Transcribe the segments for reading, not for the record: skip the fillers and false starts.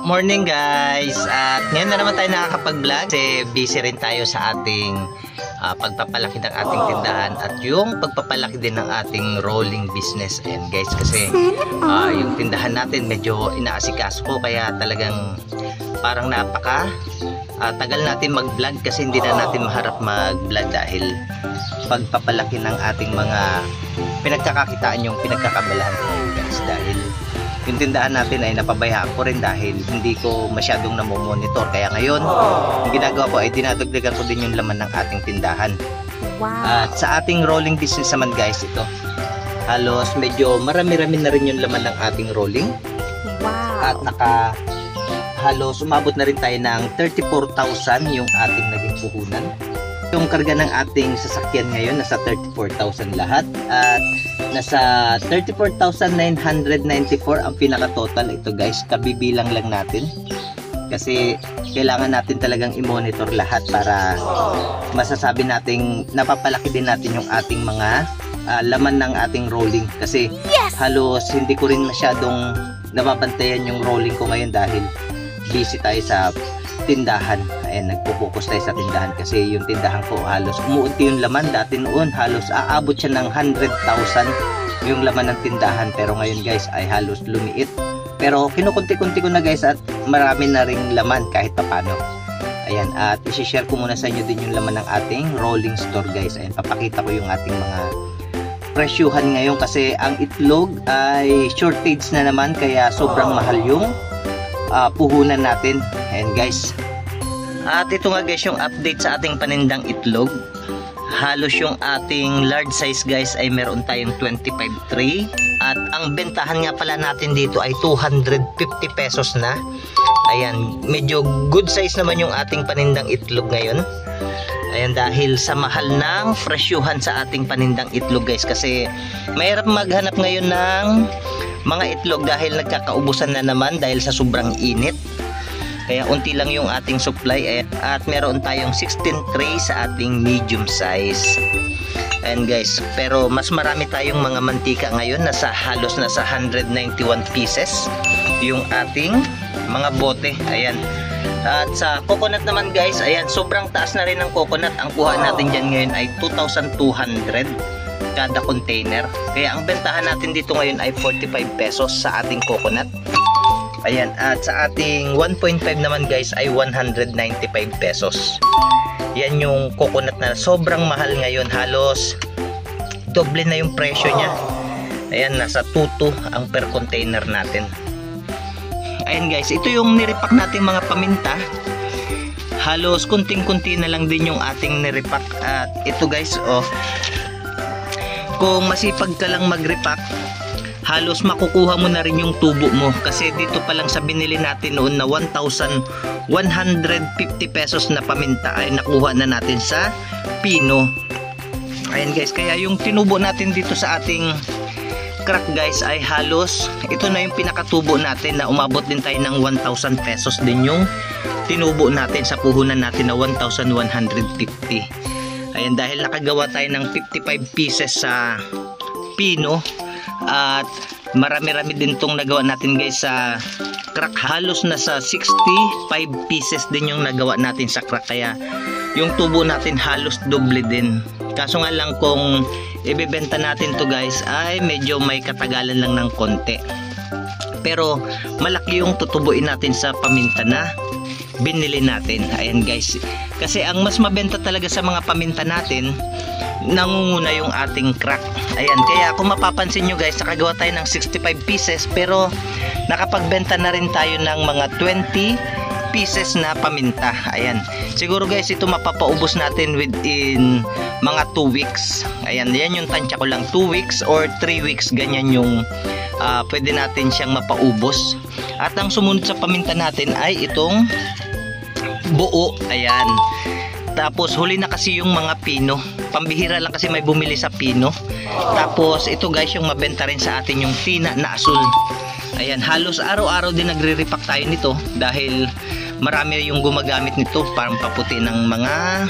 Morning guys, at ngayon na naman tayo nakakapag-vlog kasi busy rin tayo sa ating pagpapalaki ng ating tindahan at yung pagpapalaki din ng ating rolling business. And guys, kasi yung tindahan natin medyo inaasikaso ko, kaya talagang parang napaka tagal natin mag-vlog kasi hindi na natin maharap mag-vlog dahil pagpapalaki ng ating mga pinagkakakitaan, yung pinagkakabalahan ko guys, dahil yung tindahan natin ay napabayaan ko rin dahil hindi ko masyadong namomonitor. Kaya ngayon, yung ginagawa ko ay dinadagdagan ko din yung laman ng ating tindahan. At sa ating rolling business naman guys, ito halos medyo marami-rami na rin yung laman ng ating rolling. At halos umabot na rin tayo ng 34,000 yung ating naging puhunan. Yung karga ng ating sasakyan ngayon nasa 34,000 lahat at nasa 34,994 ang pinaka total. Ito guys, kabibilang lang natin kasi kailangan natin talagang i-monitor lahat para masasabi nating napapalaki din natin yung ating mga laman ng ating rolling, kasi halos hindi ko rin masyadong nababantayan yung rolling ko ngayon dahil busy tayo sa tindahan. Ayan, nagpo-focus tayo sa tindahan kasi yung tindahan ko halos umuunti yung laman. Dati noon halos aabot siya ng 100,000 yung laman ng tindahan, pero ngayon guys ay halos lumiit. Pero kinukunti-kunti ko na guys at marami na ring laman kahit papano. Ayan, at i-share ko muna sa inyo din yung laman ng ating rolling store guys. Ayan, papakita ko yung ating mga presyuhan ngayon kasi ang itlog ay shortage na naman kaya sobrang mahal yung puhunan natin. Ayan guys, at ito nga guys yung update sa ating panindang itlog. Halos yung ating large size guys ay meron tayong 25 tray at ang bentahan nga pala natin dito ay 250 pesos na. Ayan, medyo good size naman yung ating panindang itlog ngayon. Ayan, dahil sa mahal ng presyuhan sa ating panindang itlog guys, kasi mahirap maghanap ngayon ng mga itlog dahil nagkakaubusan na naman dahil sa sobrang init. Kaya unti lang yung ating supply at meron tayong 16 tray sa ating medium size. And guys, pero mas marami tayong mga mantika ngayon, halos nasa 191 pieces yung ating mga bote. Ayan. At sa coconut naman guys, ayan, sobrang taas na rin ng coconut. Ang kuha natin dyan ngayon ay 2,200 kada container. Kaya ang bentahan natin dito ngayon ay 45 pesos sa ating coconut. Ayan, at sa ating 1.5 naman guys ay 195 pesos. Yan yung coconut na sobrang mahal ngayon. Halos doble na yung presyo niya. Ayan, nasa 2.2 ang per container natin. Ayan guys, ito yung nirepack natin mga paminta. Halos kunting-kunti na lang din yung ating nirepack. At ito guys, kung masipag ka lang mag-repack, halos makukuha mo na rin yung tubo mo. Kasi dito pa lang sa binili natin noon na 1,150 pesos na paminta ay nakuha na natin sa Pino. Ayan guys, kaya yung tinubo natin dito sa ating crack guys ay halos ito na yung pinakatubo natin na umabot din tayo ng 1,000 pesos din yung tinubo natin sa puhunan natin na 1,150. Ayan, dahil nakagawa tayo ng 55 pieces sa Pino at marami-rami din tong nagawa natin guys sa crack. Halos nasa 65 pieces din yung nagawa natin sa crack, kaya yung tubo natin halos doble din. Kaso nga lang kung ibebenta natin to guys ay medyo may katagalan lang ng konti, pero malaki yung tutubuin natin sa paminta na binili natin. Ayan guys, kasi ang mas mabenta talaga sa mga paminta natin, nangunguna yung ating crack. Ayan, kaya kung mapapansin nyo guys, nakagawa tayo ng 65 pieces pero nakapagbenta na rin tayo ng mga 20 pieces na paminta. Ayan, siguro guys ito mapapaubos natin within mga 2 weeks. Ayan, yan yung tansya ko lang, 2 weeks or 3 weeks, ganyan yung pwede natin siyang mapaubos. At ang sumunod sa paminta natin ay itong buo. Ayan, tapos huli na kasi yung mga Pino. Pambihira lang kasi may bumili sa Pino. Tapos ito guys yung mabenta rin sa atin yung Tina na asul. Ayan, halos araw-araw din nagre-repack tayo nito dahil marami yung gumagamit nito para paputi ng mga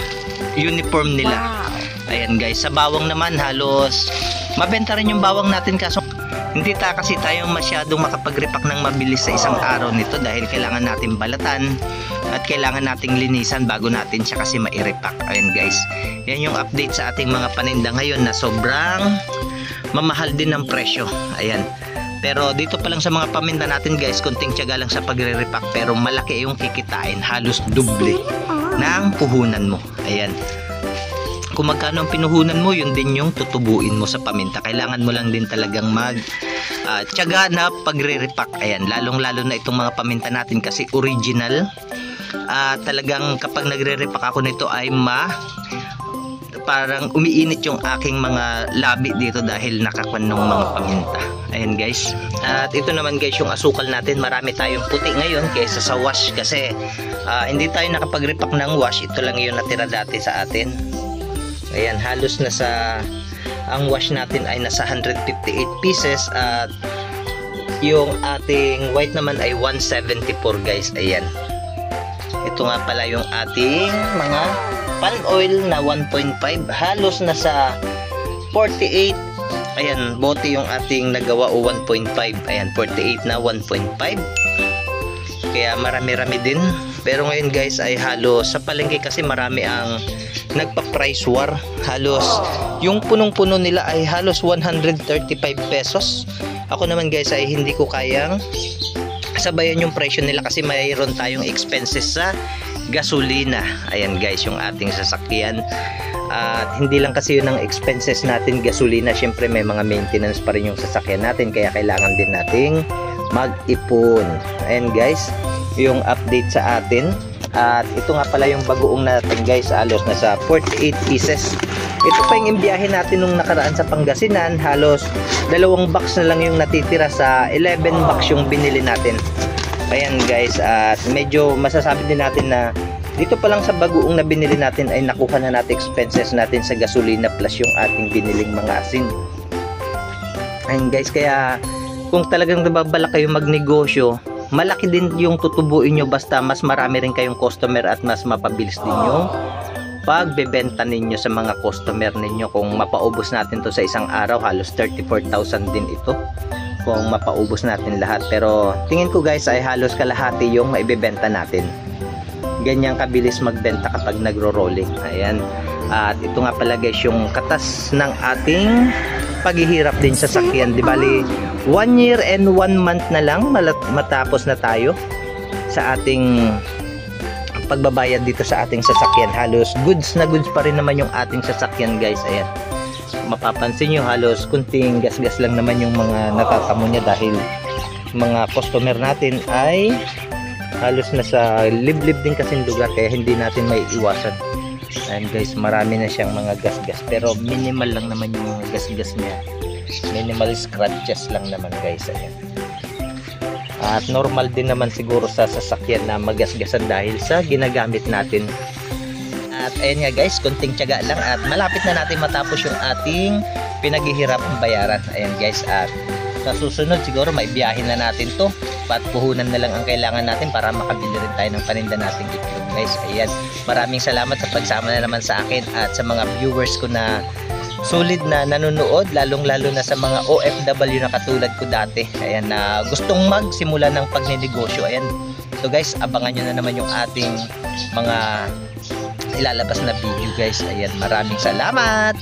uniform nila. Ayan guys, sa bawang naman halos mabenta rin yung bawang natin, kaso Hindi kasi tayo masyadong makapag-repack ng mabilis sa isang araw nito dahil kailangan natin balatan at kailangan nating linisan bago natin siya kasi mai-repack. Ayan guys, yan yung update sa ating mga paninda ngayon na sobrang mamahal din ng presyo. Ayan. Pero dito pa lang sa mga paminda natin guys, konting tiyaga lang sa pagre-repack pero malaki yung kikitain, halos doble ng puhunan mo. Ayan. Kung magkano ang pinuhunan mo, yun din yung tutubuin mo sa paminta. Kailangan mo lang din talagang tiyaga na pagre-repack. Ayan, lalong-lalo na itong mga paminta natin kasi original. Talagang kapag nagre-repack ako nito ay parang umiinit yung aking mga labi dito dahil nakakuan ng mga paminta. Ayan guys. At ito naman guys yung asukal natin. Marami tayong puti ngayon kaysa sa wash kasi hindi tayo nakapag-repack ng wash. Ito lang yung natira dati sa atin. Ayan, halos ang wash natin ay nasa 158 pieces at yung ating white naman ay 174 guys. Ayan. Ito nga pala yung ating mga palm oil na 1.5, halos nasa 48. Ayan, bote yung ating nagawa o 1.5. Ayan, 48 na 1.5. Kaya marami-rami din. Pero ngayon guys ay halos sa palengke kasi marami ang nagpa-price war. Halos yung punong-puno nila ay halos 135 pesos. Ako naman guys ay hindi ko kayang sabayan yung presyo nila kasi mayroon tayong expenses sa gasolina. Ayan guys, yung ating sasakyan. At hindi lang kasi yun ang expenses natin, gasolina. Syempre may mga maintenance pa rin yung sasakyan natin kaya kailangan din nating mag-ipon. Ayan guys, yung update sa atin. At ito nga pala yung bagoong natin guys, halos nasa 48 pieces. Ito pa yung imbiyahe natin nung nakaraan sa Pangasinan. Halos 2 box na lang yung natitira sa 11 box yung binili natin. Ayan guys, at medyo masasabi din natin na dito pa lang sa bagoong na binili natin ay nakuha na natin expenses natin sa gasolina plus yung ating biniling mga asin. Ayan guys, kaya kung talagang nababala kayo magnegosyo, malaki din yung tutubuin nyo basta mas marami rin kayong customer at mas mapabilis din yung pagbebenta ninyo sa mga customer ninyo. Kung mapaubos natin to sa isang araw, halos 34,000 din ito kung mapaubos natin lahat. Pero tingin ko guys ay halos kalahati yung maibebenta natin. Ganyan kabilis magbenta kapag nagro-rolling. Ayan. At ito nga pala guys yung katas ng ating paghihirap din sa sakyan. Di bali 1 year and 1 month na lang matapos na tayo sa ating pagbabayad dito sa ating sasakyan. Halos goods na goods pa rin naman yung ating sasakyan guys. Ayan, mapapansin nyo halos kunting gas-gas lang naman yung mga natatamo niya dahil mga customer natin ay halos nasa liblib din kasing lugar kaya hindi natin may iwasan. Ayan guys, marami na siyang mga gas-gas pero minimal lang naman yung mga gas-gas niya, minimal scratches lang naman guys. Ayan. At normal din naman siguro sa sasakyan na magasgasan dahil sa ginagamit natin. At ayan nga guys, konting tiyaga lang at malapit na natin matapos yung ating pinaghihirapang bayaran. Ayan guys, at sa susunod siguro may biyahin na natin to. Puhunan na lang ang kailangan natin para makabili rin tayo ng paninda nating itlog guys. Ayan, maraming salamat sa pagsama na naman sa akin at sa mga viewers ko na solid na nanonood, lalong-lalo na sa mga OFW na katulad ko dati. Ayan, na gustong magsimula ng pagnenegosyo. Ayan. So guys, abangan nyo na naman yung ating mga ilalabas na video guys. Ayan, maraming salamat!